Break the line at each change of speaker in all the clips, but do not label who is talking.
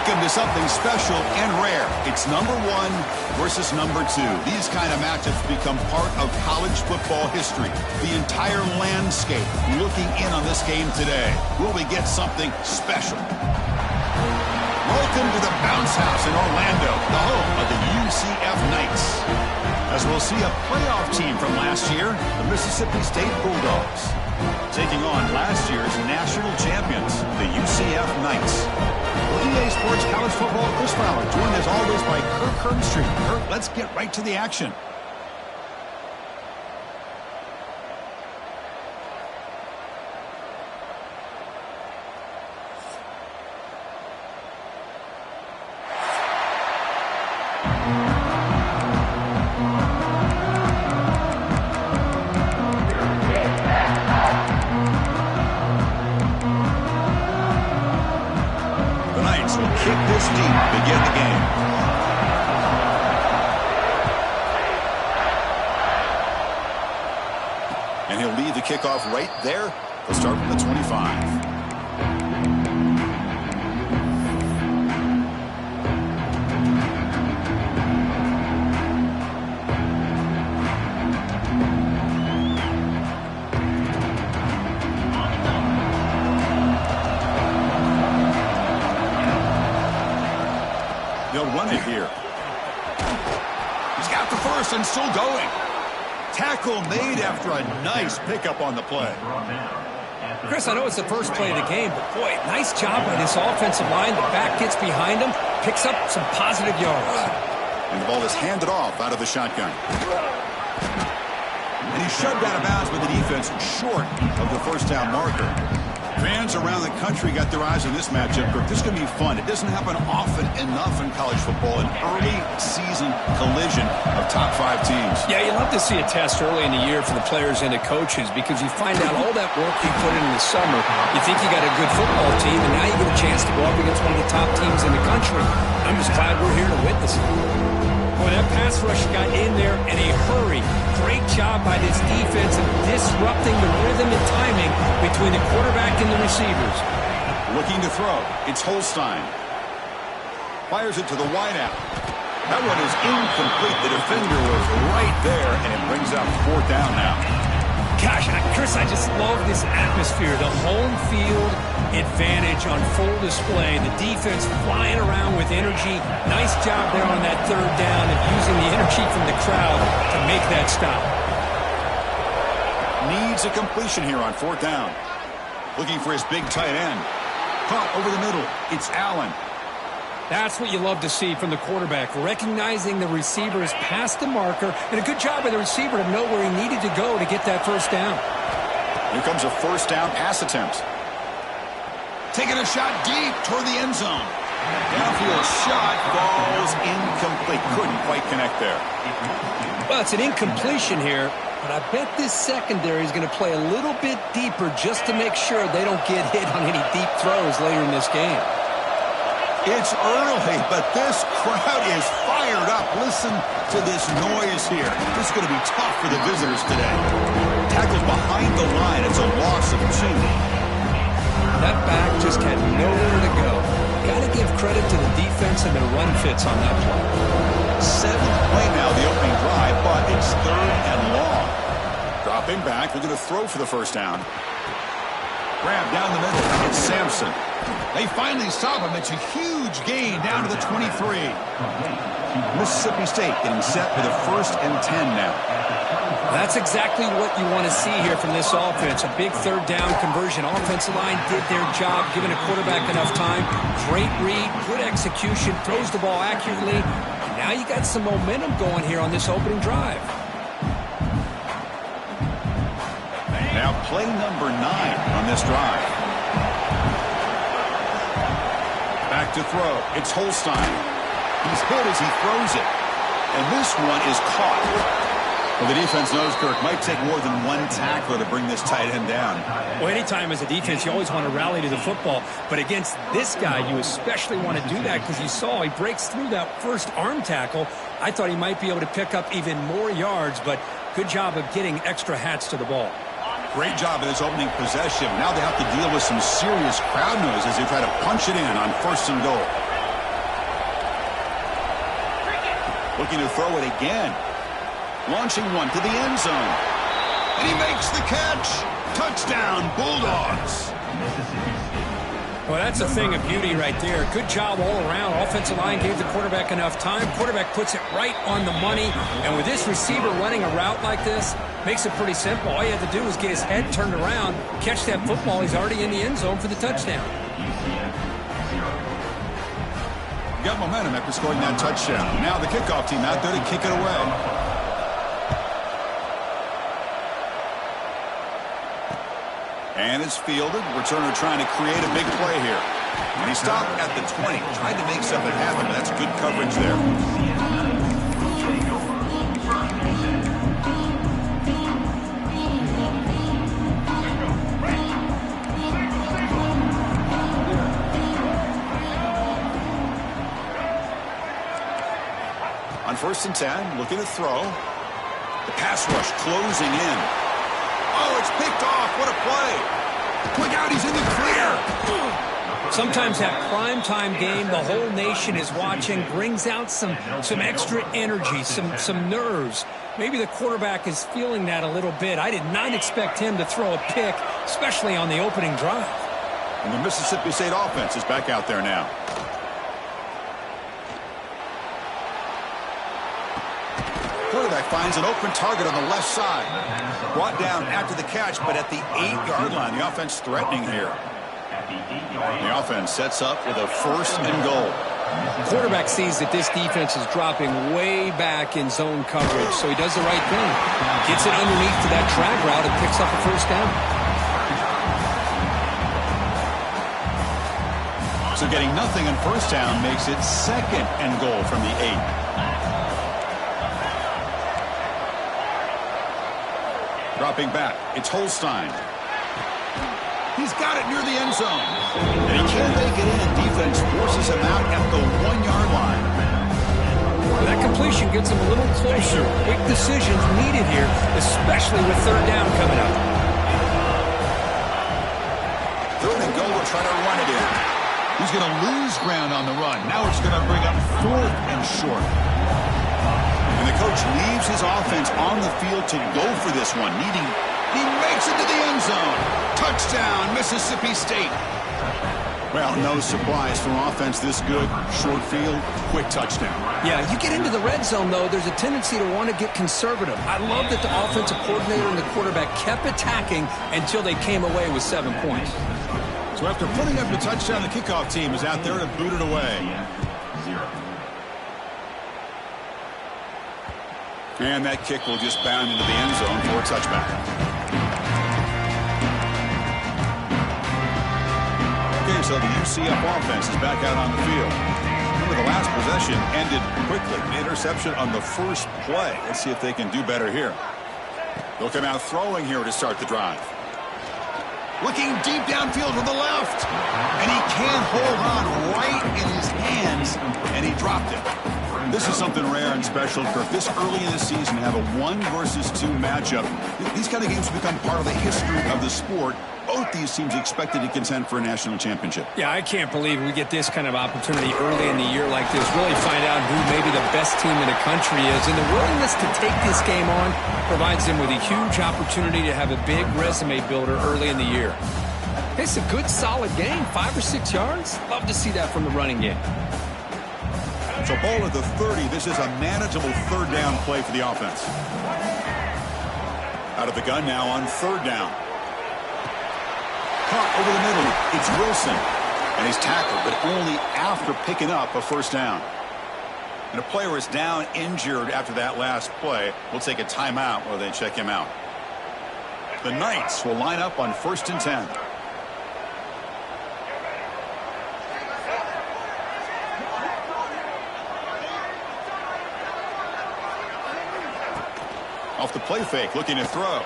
Welcome to something special and rare. It's number 1 versus number 2. These kind of matchups become part of college football history. The entire landscape looking in on this game today. Will we get something special? Welcome to the Bounce House in Orlando, the home of the UCF Knights. As we'll see a playoff team from last year, the Mississippi State Bulldogs, taking on last year's national champions, the UCF Knights. EA Sports College Football, Chris Fowler, joined as always by Kirk Herbstreit. Kirk, let's get right to the action. Kickoff right there. We'll start from the 25. They'll run it here. He's got the first and still going. Tackle made after a nice pickup on the play.
Chris, I know it's the first play of the game, but boy, nice job by this offensive line. The back gets behind him, picks up some positive yards.
And the ball is handed off out of the shotgun. And he's shoved out of bounds with the defense short of the first down marker. Fans around the country got their eyes on this matchup. This is going to be fun. It doesn't happen often enough in college football, an early season collision of top 5 teams.
Yeah, you love to see a test early in the year for the players and the coaches because you find out all that work you put in the summer. You think you got a good football team, and now you get a chance to go up against one of the top teams in the country. I'm just glad we're here to witness it. Boy, that pass rush got in there in a hurry. Great job by this defense of disrupting the rhythm and timing between the quarterback and the receivers.
Looking to throw. It's Holstein. Fires it to the wideout. That one is incomplete. The defender was right there, and it brings up 4th down now.
Gosh, Chris, I just love this atmosphere. The home field advantage on full display. The defense flying around with energy. Nice job there on that 3rd down and using the energy from the crowd to make that stop.
Needs a completion here on 4th down. Looking for his big tight end. Caught over the middle. It's Allen.
That's what you love to see from the quarterback, recognizing the receiver is past the marker, and a good job by the receiver to know where he needed to go to get that 1st down.
Here comes a 1st down pass attempt. Taking a shot deep toward the end zone. Downfield shot falls incomplete. Couldn't quite connect there.
Well, it's an incompletion here, but I bet this secondary is going to play a little bit deeper just to make sure they don't get hit on any deep throws later in this game.
It's early, but this crowd is fired up. Listen to this noise here. This is going to be tough for the visitors today. Tackled behind the line. It's a loss of 2.
That back just had nowhere to go. Got to give credit to the defense and their run fits on that play.
7th play now, the opening drive, but it's 3rd and long. Dropping back. They're going to throw for the 1st down. Grab down the middle. It's Sampson. They finally stop him. It's a huge gain down to the 23. Mississippi State getting set for the 1st and 10 now.
That's exactly what you want to see here from this offense. A big 3rd down conversion. Offensive line did their job, giving a quarterback enough time. Great read, good execution, throws the ball accurately. Now you got some momentum going here on this opening drive.
Now play number 9 on this drive. Back to throw. It's Holstein. He's hit as he throws it. And this one is caught. Well, the defense knows, Kirk, might take more than one tackler to bring this tight end down.
Well, anytime as a defense, you always want to rally to the football. But against this guy, you especially want to do that because you saw he breaks through that first arm tackle. I thought he might be able to pick up even more yards, but good job of getting extra hats to the ball.
Great job in this opening possession. Now they have to deal with some serious crowd noise as they try to punch it in on 1st and goal. Looking to throw it again. Launching one to the end zone. And he makes the catch. Touchdown, Bulldogs.
Well, that's a thing of beauty right there. Good job all around. Offensive line gave the quarterback enough time. Quarterback puts it right on the money. And with this receiver running a route like this, makes it pretty simple. All you have to do is get his head turned around, catch that football. He's already in the end zone for the touchdown.
Got momentum after scoring that touchdown. Now the kickoff team out there to kick it away. And it's fielded. Returner trying to create a big play here. And he stopped at the 20. Tried to make something happen, but that's good coverage there. On 1st and 10, looking to throw. The pass rush closing in. Oh, it's picked off. What a play. Look out, he's in the clear.
Sometimes that primetime game, the whole nation is watching, brings out some extra energy, some nerves. Maybe the quarterback is feeling that a little bit. I did not expect him to throw a pick, especially on the opening drive.
And the Mississippi State offense is back out there now. Quarterback finds an open target on the left side. Brought down after the catch, but at the 8-yard line. The offense threatening here. The offense sets up with a 1st and goal.
Quarterback sees that this defense is dropping way back in zone coverage, so he does the right thing. Gets it underneath to that drag route and picks up a 1st down.
So getting nothing on 1st down makes it 2nd and goal from the 8. Dropping back, it's Holstein. He's got it near the end zone. And he can't make it in. Defense forces him out at the 1-yard line.
Well, that completion gets him a little closer. Quick decisions needed here, especially with 3rd down coming up.
3rd and goal, we'll try to run it in. He's going to lose ground on the run. Now it's going to bring up 4th and short. And the coach leaves his offense on the field to go for this one. He makes it to the end zone. Touchdown, Mississippi State. Well, no surprise from offense this good. Short field, quick touchdown.
Yeah, you get into the red zone, though, there's a tendency to want to get conservative. I love that the offensive coordinator and the quarterback kept attacking until they came away with 7 points.
So after putting up the touchdown, the kickoff team is out there to boot it away. And that kick will just bound into the end zone for a touchback. Okay, so the UCF offense is back out on the field. Remember, the last possession ended quickly. An interception on the 1st play. Let's see if they can do better here. They'll come out throwing here to start the drive. Looking deep downfield to the left. And he can't hold on right in his hands, and he dropped it. This is something rare and special, Kirk. This early in the season, have a 1 versus 2 matchup. These kind of games become part of the history of the sport. Both these teams expected to contend for a national championship.
Yeah, I can't believe we get this kind of opportunity early in the year like this. Really find out who maybe the best team in the country is. And the willingness to take this game on provides them with a huge opportunity to have a big resume builder early in the year. It's a good, solid game. 5 or 6 yards. Love to see that from the running game.
So ball at the 30. This is a manageable 3rd down play for the offense. Out of the gun now on 3rd down. Caught over the middle. It's Wilson. And he's tackled, but only after picking up a 1st down. And a player is down injured after that last play. We'll take a timeout while they check him out. The Knights will line up on 1st and 10. Off the play fake, looking to throw.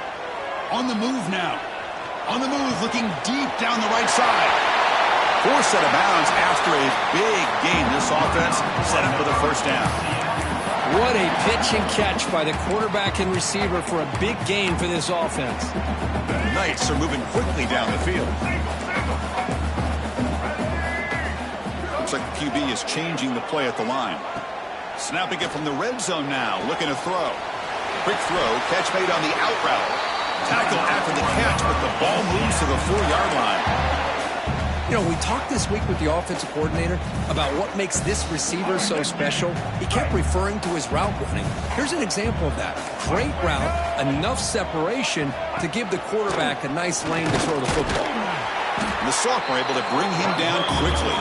On the move now. On the move, looking deep down the right side. Forced out of bounds after a big gain. This offense set up with a 1st down.
What a pitch and catch by the quarterback and receiver for a big gain for this offense.
The Knights are moving quickly down the field. Looks like the QB is changing the play at the line. Snapping it from the red zone now, looking to throw. Quick throw, catch made on the out route. Tackle after the catch, but the ball moves to the 4-yard line.
You know, we talked this week with the offensive coordinator about what makes this receiver so special. He kept referring to his route running. Here's an example of that. Great route, enough separation to give the quarterback a nice lane to throw the football.
And the sophomore able to bring him down quickly.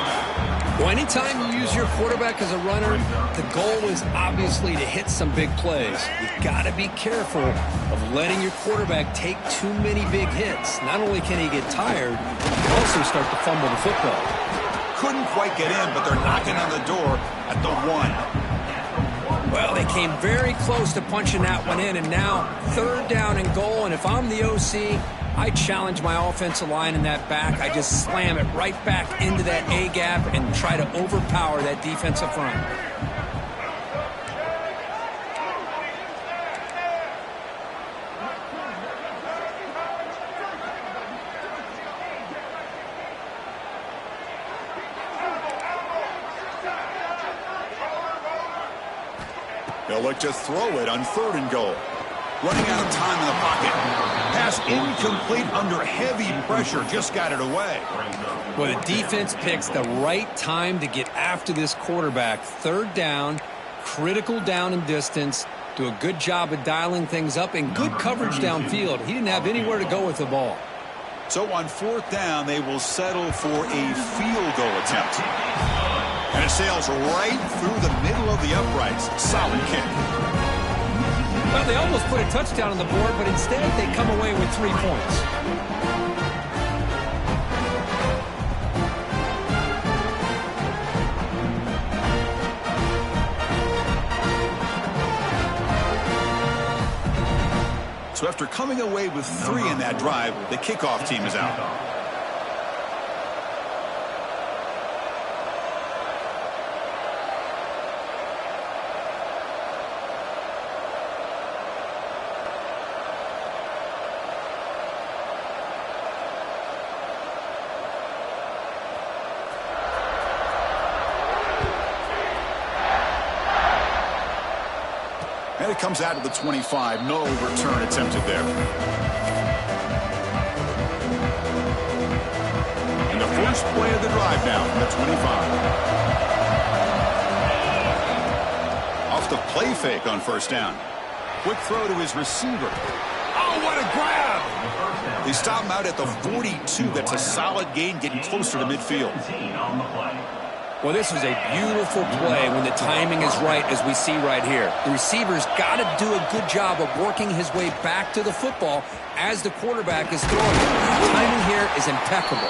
Well, anytime you use your quarterback as a runner, the goal is obviously to hit some big plays. You've got to be careful of letting your quarterback take too many big hits. Not only can he get tired, he can also start to fumble the football.
Couldn't quite get in, but they're knocking on the door at the 1.
Well, they came very close to punching that one in, and now 3rd down and goal. And if I'm the OC, I challenge my offensive line in that back. I just slam it right back into that A-gap and try to overpower that defensive front.
They'll look to throw it on 3rd and goal. Running out of time in the pocket. Pass incomplete under heavy pressure. Just got it away.
Well, the defense picks the right time to get after this quarterback. 3rd down, critical down and distance. Do a good job of dialing things up and good coverage downfield. He didn't have anywhere to go with the ball.
So on 4th down, they will settle for a field goal attempt. And it sails right through the middle of the uprights. Solid kick.
Well, they almost put a touchdown on the board, but instead they come away with 3 points.
So after coming away with 3 in that drive, the kickoff team is out. And it comes out of the 25. No return attempted there. And the first play of the drive now from the 25. Off the play fake on 1st down. Quick throw to his receiver. Oh, what a grab! They stop him out at the 42. That's a solid gain, getting closer to midfield.
Well, this was a beautiful play when the timing is right, as we see right here. The receiver's got to do a good job of working his way back to the football as the quarterback is throwing it. The timing here is impeccable.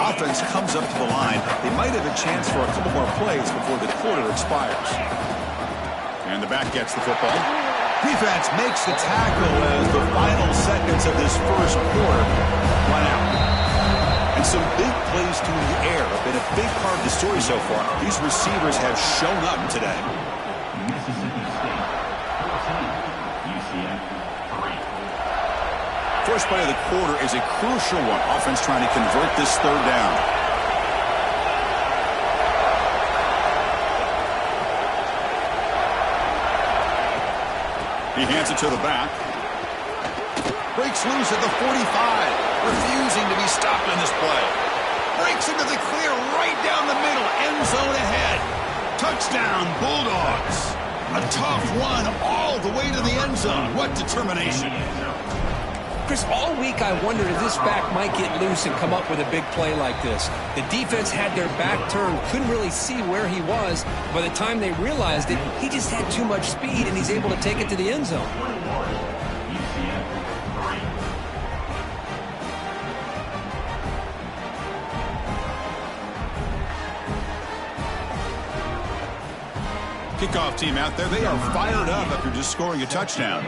Offense comes up to the line. They might have a chance for a couple more plays before the quarter expires. And the back gets the football. Defense makes the tackle as the final seconds of this first quarter run out. And some big plays through the air have been a big part of the story so far. These receivers have shown up today.
Mississippi State 14, UCF 3.
First play of the quarter is a crucial one. Offense trying to convert this 3rd down. He hands it to the back. Breaks loose at the 45. Refusing to be stopped in this play. Breaks into the clear right down the middle. End zone ahead. Touchdown, Bulldogs. A tough one all the way to the end zone. What determination.
Chris, all week I wondered if this back might get loose and come up with a big play like this. The defense had their back turned, couldn't really see where he was. By the time they realized it, he just had too much speed, and he's able to take it to the end zone.
Kickoff team out there, they are fired up after just scoring a touchdown.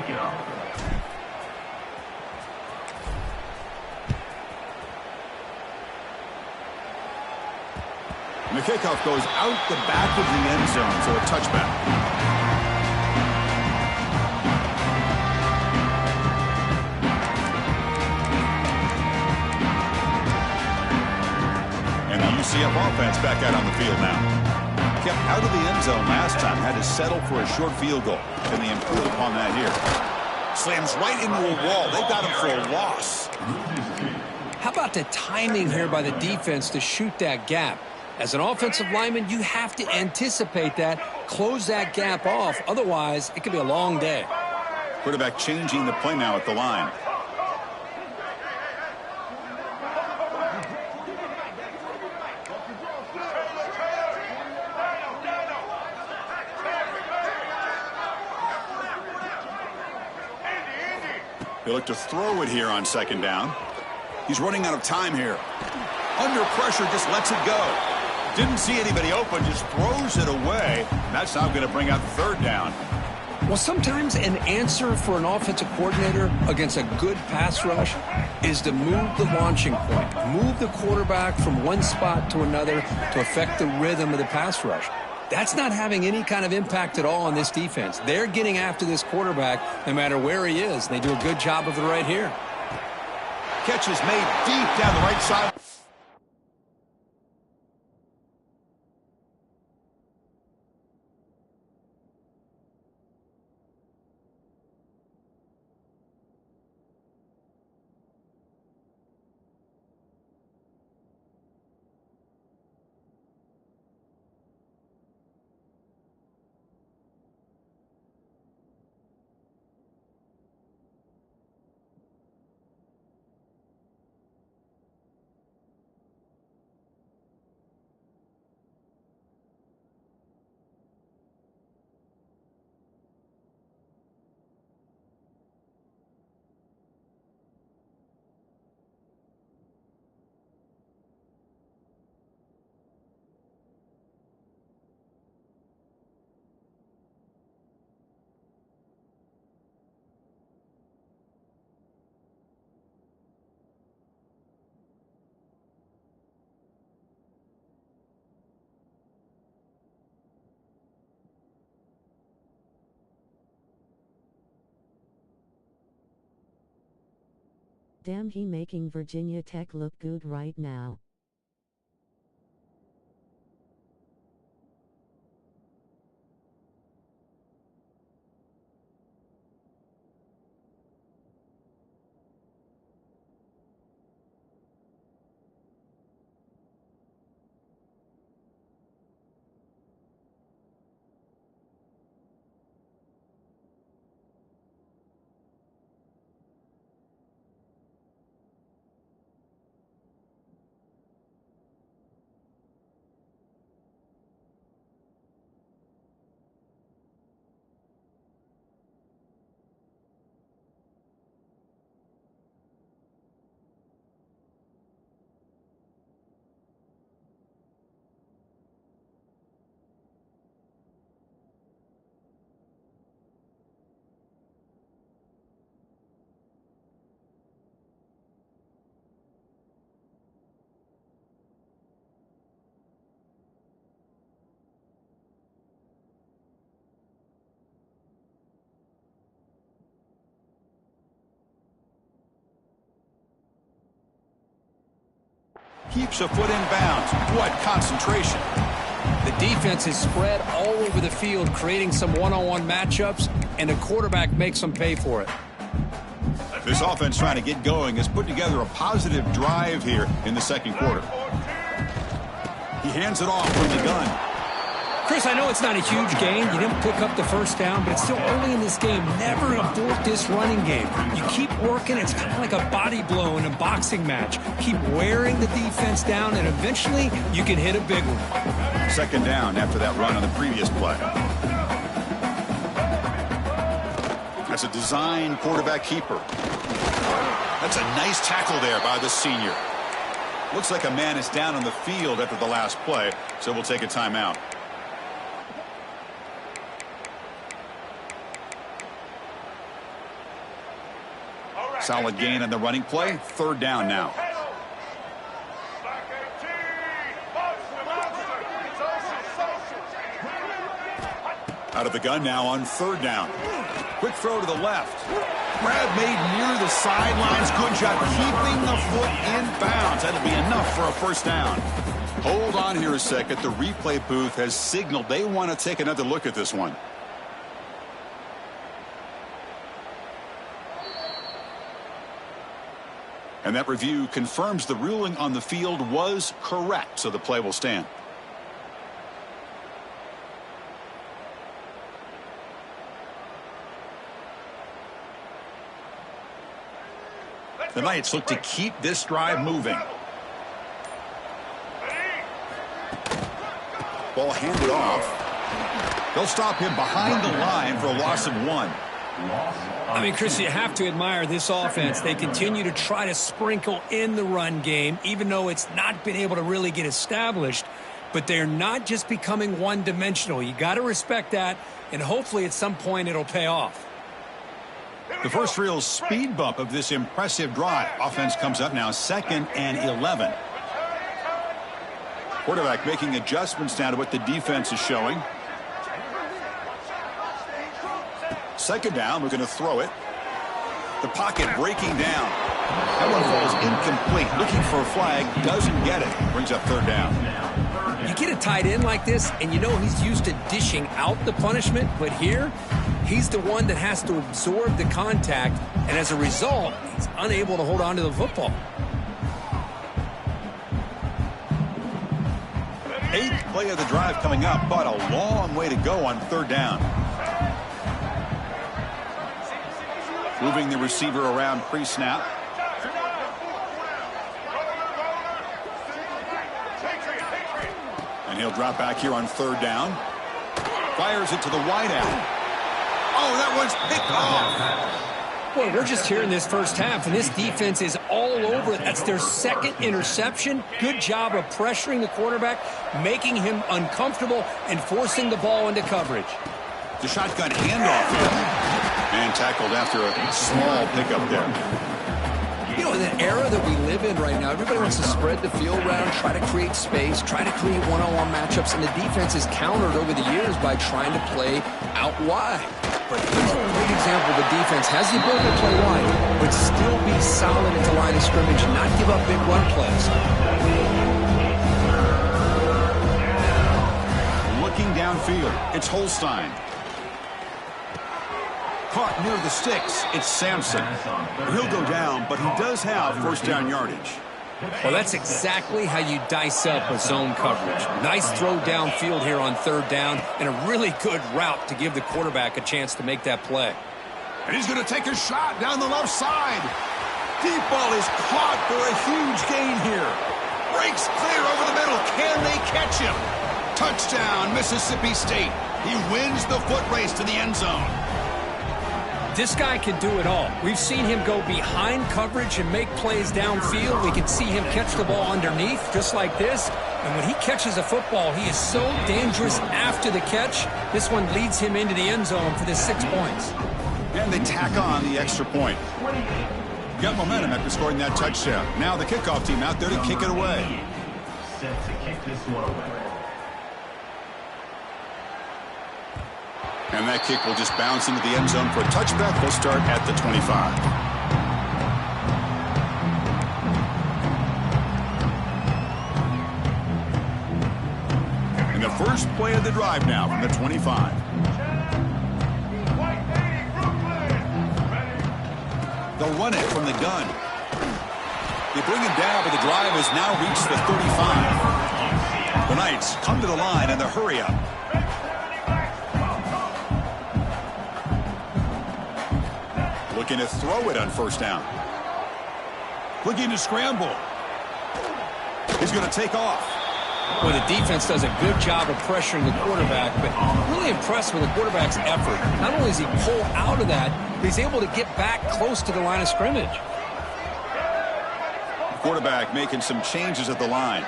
And the kickoff goes out the back of the end zone for a touchback. And the UCF offense back out on the field now. Kept out of the end zone last time, had to settle for a short field goal. Can they improve upon that here? Slams right into a wall. They got him for a loss.
How about the timing here by the defense to shoot that gap? As an offensive lineman, you have to anticipate that, close that gap off. Otherwise, it could be a long day.
Quarterback changing the play now at the line. They look to throw it here on second down. He's running out of time here. Under pressure, just lets it go. Didn't see anybody open, just throws it away. That's now going to bring out third down.
Well, sometimes an answer for an offensive coordinator against a good pass rush is to move the launching point, move the quarterback from one spot to another to affect the rhythm of the pass rush. That's not having any kind of impact at all on this defense. They're getting after this quarterback no matter where he is. They do a good job of it right here.
Catch is made deep down the right side.
Damn, he making Virginia Tech look good right now.
Keeps a foot in bounds. What concentration.
The defense is spread all over the field, creating some one-on-one matchups, and the quarterback makes them pay for it.
This offense trying to get going has put together a positive drive here in the second quarter. He hands it off from the gun.
Chris, I know it's not a huge gain. You didn't pick up the first down, but it's still early in this game. Never abort this running game. You keep working. It's kind of like a body blow in a boxing match. Keep wearing the defense down, and eventually you can hit a big one.
Second down after that run on the previous play. That's a design quarterback keeper. That's a nice tackle there by the senior. Looks like a man is down on the field after the last play, so we'll take a timeout. Solid gain on the running play. Third down now. Out of the gun now on third down. Quick throw to the left. grab made near the sidelines. Good job keeping the foot in bounds. That'll be enough for a first down. Hold on here a second. The replay booth has signaled they want to take another look at this one. And that review confirms the ruling on the field was correct, so the play will stand. The Knights look to keep this drive moving. Ball handed off. They'll stop him behind the line for a loss of 1.
I mean, Chris, you have to admire this offense. They continue to try to sprinkle in the run game, even though it's not been able to really get established. But they're not just becoming one-dimensional. You got to respect that, and hopefully at some point it'll pay off.
The first real speed bump of this impressive drive. Offense comes up now 2nd and 11. Quarterback making adjustments now to what the defense is showing. 2nd down, we're going to throw it. The pocket breaking down. That one falls incomplete. Looking for a flag, doesn't get it. Brings up 3rd down.
You get a tight end like this, and you know he's used to dishing out the punishment, but here, he's the one that has to absorb the contact, and as a result, he's unable to hold on to the football.
8th play of the drive coming up, but a long way to go on 3rd down. Moving the receiver around pre-snap. And he'll drop back here on 3rd down. Fires it to the wideout. Oh, that one's picked off.
Boy, we're just here in this first half, and this defense is all over it. That's their 2nd interception. Good job of pressuring the quarterback, making him uncomfortable, and forcing the ball into coverage.
The shotgun handoff here. And tackled after a small pickup there.
You know, in the era that we live in right now, everybody wants to spread the field around, try to create space, try to create one-on-one matchups, and the defense is countered over the years by trying to play out wide. But here's a great example. The defense has the ability to play wide, but still be solid at the line of scrimmage and not give up big run plays.
Looking downfield, it's Holstein. Caught near the sticks. It's Sampson. He'll go down, but he does have first down yardage.
Well, that's exactly how you dice up a zone coverage. Nice throw downfield here on 3rd down, and a really good route to give the quarterback a chance to make that play.
And he's going to take a shot down the left side. Deep ball is caught for a huge gain here. Breaks clear over the middle. Can they catch him? Touchdown, Mississippi State. He wins the foot race to the end zone.
This guy can do it all. We've seen him go behind coverage and make plays downfield. We can see him catch the ball underneath, just like this. And when he catches a football, he is so dangerous after the catch. This one leads him into the end zone for the 6 points.
And they tack on the extra point. Got momentum after scoring that touchdown. Now the kickoff team out there to kick it away.
Set to kick this one away.
And that kick will just bounce into the end zone for a touchback. They'll start at the 25. And the first play of the drive now from the 25. They'll run it from the gun. They bring him down, but the drive has now reached the 35. The Knights come to the line in the hurry-up. Looking to throw it on 1st down. Looking to scramble. He's going to take off.
Well, the defense does a good job of pressuring the quarterback, but I'm really impressed with the quarterback's effort. Not only does he pull out of that, but he's able to get back close to the line of scrimmage.
The quarterback making some changes at the line.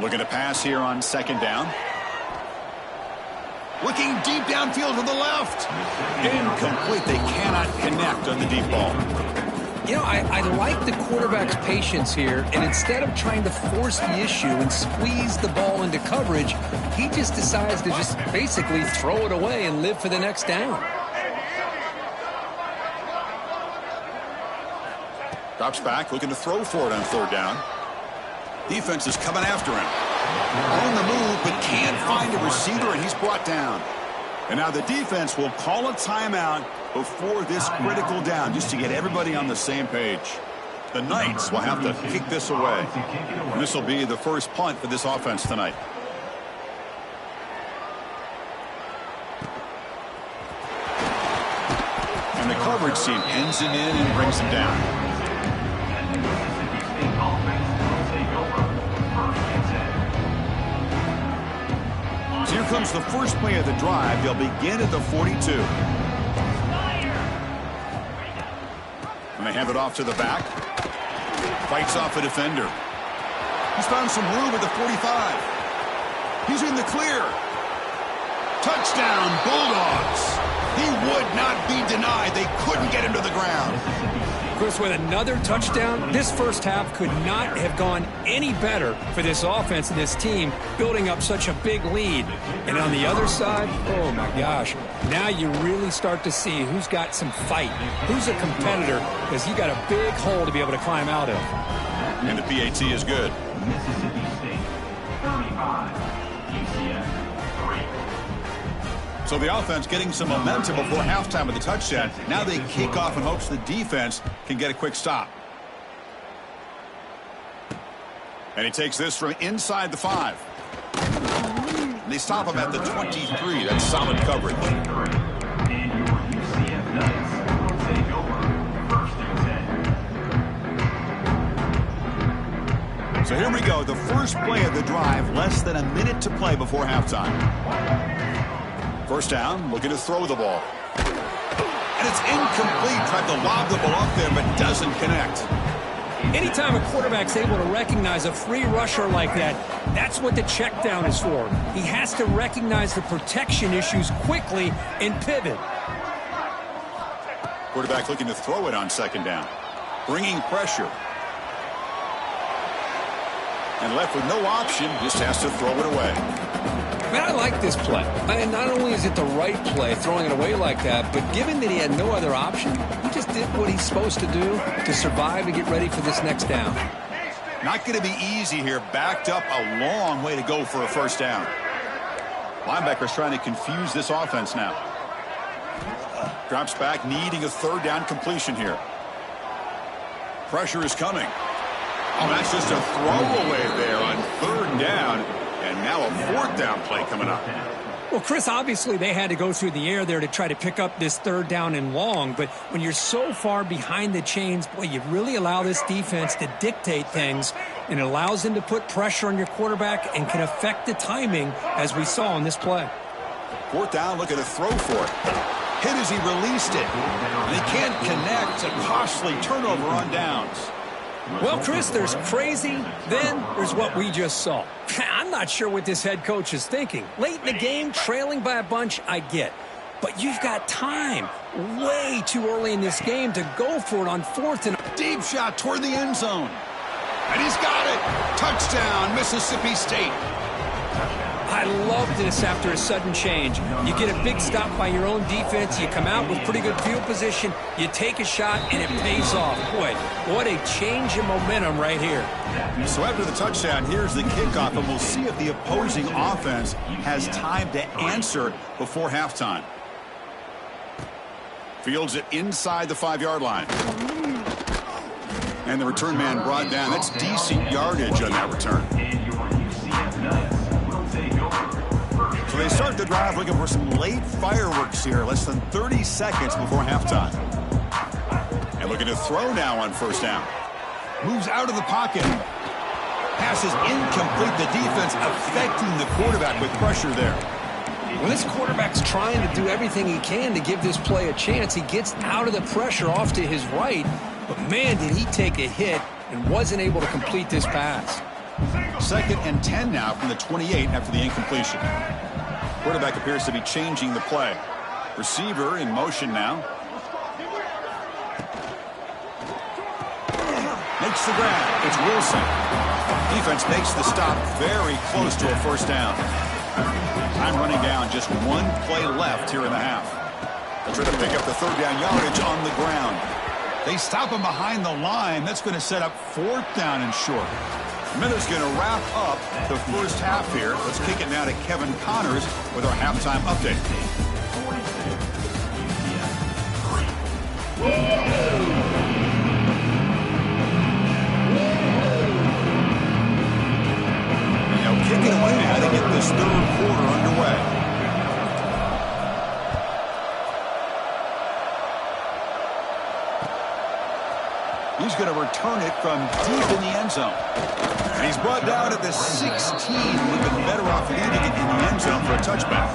Looking to pass here on 2nd down. Looking deep downfield to the left. Incomplete. They cannot connect on the deep ball.
You know, I like the quarterback's patience here, and instead of trying to force the issue and squeeze the ball into coverage, he just decides to just basically throw it away and live for the next down.
Drops back, looking to throw for it on third down. Defense is coming after him. On the move, but can't find a receiver, and he's brought down. And now the defense will call a timeout before this critical down, just to get everybody on the same page. The Knights will have to kick this away. And this will be the first punt for this offense tonight. And the coverage team ends him in and brings him down. So here comes the first play of the drive. They'll begin at the 42. And they hand it off to the back. Fights off a defender. He's found some room at the 45. He's in the clear. Touchdown, Bulldogs. He would not be denied. They couldn't get him to the ground.
Chris, with another touchdown, this first half could not have gone any better for this offense and this team, building up such a big lead. And on the other side, oh my gosh, now you really start to see who's got some fight, who's a competitor, because you got a big hole to be able to climb out of.
And the PAT is good.
Mississippi State, 35, UCF, 3.
So the offense getting some momentum before halftime with the touchdown. Now they kick off in hopes the defense can get a quick stop. And he takes this from inside the 5. And they stop him at the 23. That's solid coverage.
And your UCF Knights will take over 1st and 10.
So here we go. The first play of the drive. Less than a minute to play before halftime. First down, looking to throw the ball. And it's incomplete. Tried to lob the ball up there, but doesn't connect.
Anytime a quarterback's able to recognize a free rusher like that, that's what the check down is for. He has to recognize the protection issues quickly and pivot.
Quarterback looking to throw it on second down. Bringing pressure. And left with no option, just has to throw it away.
Man, I like this play. And not only is it the right play, throwing it away like that, but given that he had no other option, he just did what he's supposed to do to survive and get ready for this next down.
Not going to be easy here. Backed up a long way to go for a first down. Linebackers trying to confuse this offense now. Drops back, needing a third down completion here. Pressure is coming. Oh, that's just a throwaway there on third down. And now a fourth down play coming up.
Well, Chris, obviously they had to go through the air there to try to pick up this third down and long. But when you're so far behind the chains, boy, you really allow this defense to dictate things. And it allows them to put pressure on your quarterback and can affect the timing, as we saw in this play.
Fourth down, looking to throw for it. Hit as he released it. And he can't connect. A costly turnover on downs.
Well, Chris, there's crazy, then there's what we just saw. I'm not sure what this head coach is thinking. Late in the game, trailing by a bunch, I get. But you've got time, way too early in this game, to go for it on fourth and...
Deep shot toward the end zone. And he's got it. Touchdown, Mississippi State.
I love this after a sudden change. You get a big stop by your own defense. You come out with pretty good field position. You take a shot, and it pays off. Boy, what a change in momentum right here.
So after the touchdown, here's the kickoff, and we'll see if the opposing offense has time to answer before halftime. Fields it inside the 5-yard line. And the return man brought down. That's decent yardage on that return. So they start the drive looking for some late fireworks here. Less than 30 seconds before halftime. And looking to throw now on first down. Moves out of the pocket. Pass is incomplete. The defense affecting the quarterback with pressure there.
When this quarterback's trying to do everything he can to give this play a chance, he gets out of the pressure off to his right. But, man, did he take a hit and wasn't able to complete this pass.
2nd and 10 now from the 28 after the incompletion. Quarterback appears to be changing the play. Receiver in motion now. Makes the grab. It's Wilson. Defense makes the stop very close to a first down. Time running down. Just one play left here in the half. They'll try to pick up the third down yardage on the ground. They stop him behind the line. That's going to set up fourth down and short. Miller's going to wrap up the first half here. Let's kick it now to Kevin Connors with our halftime update. Now kicking away now to get this third quarter underway. He's going to return it from deep in the end zone. And he's brought down at the 16. We've been better off leading it in the end zone for a touchback.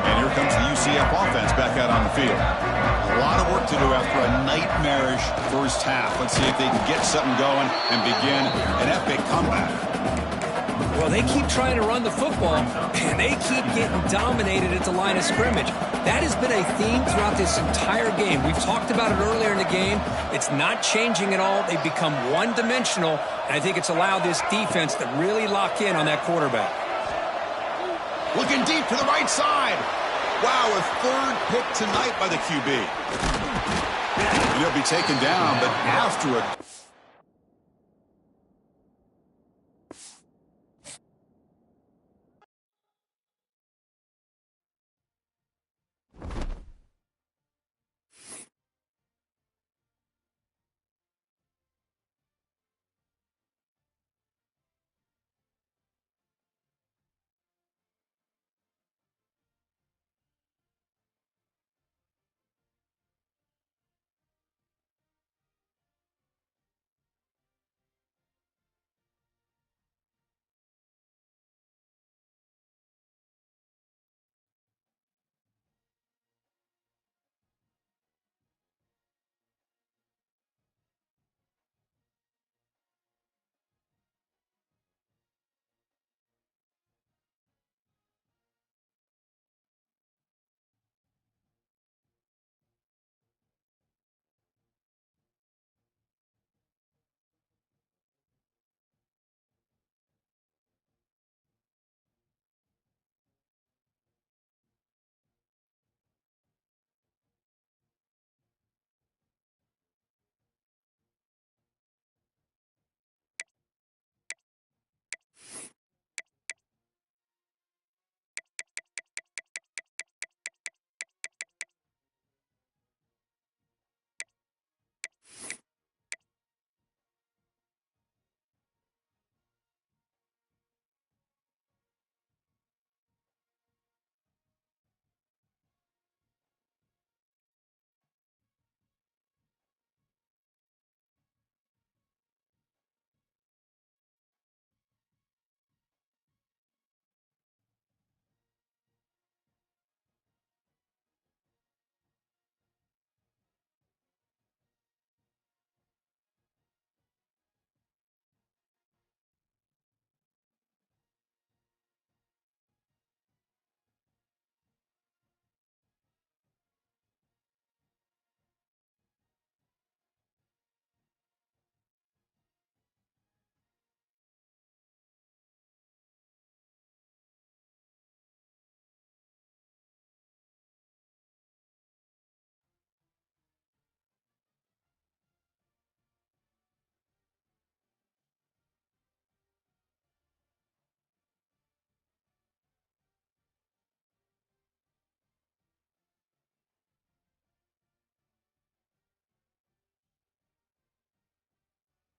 And here comes the UCF offense back out on the field. A lot of work to do after a nightmarish first half. Let's see if they can get something going and begin an epic comeback.
Well, they keep trying to run the football, and they keep getting dominated at the line of scrimmage. That has been a theme throughout this entire game. We've talked about it earlier in the game. It's not changing at all. They've become one-dimensional, and I think it's allowed this defense to really lock in on that quarterback.
Looking deep to the right side. Wow, a third pick tonight by the QB. He'll be taken down, but after a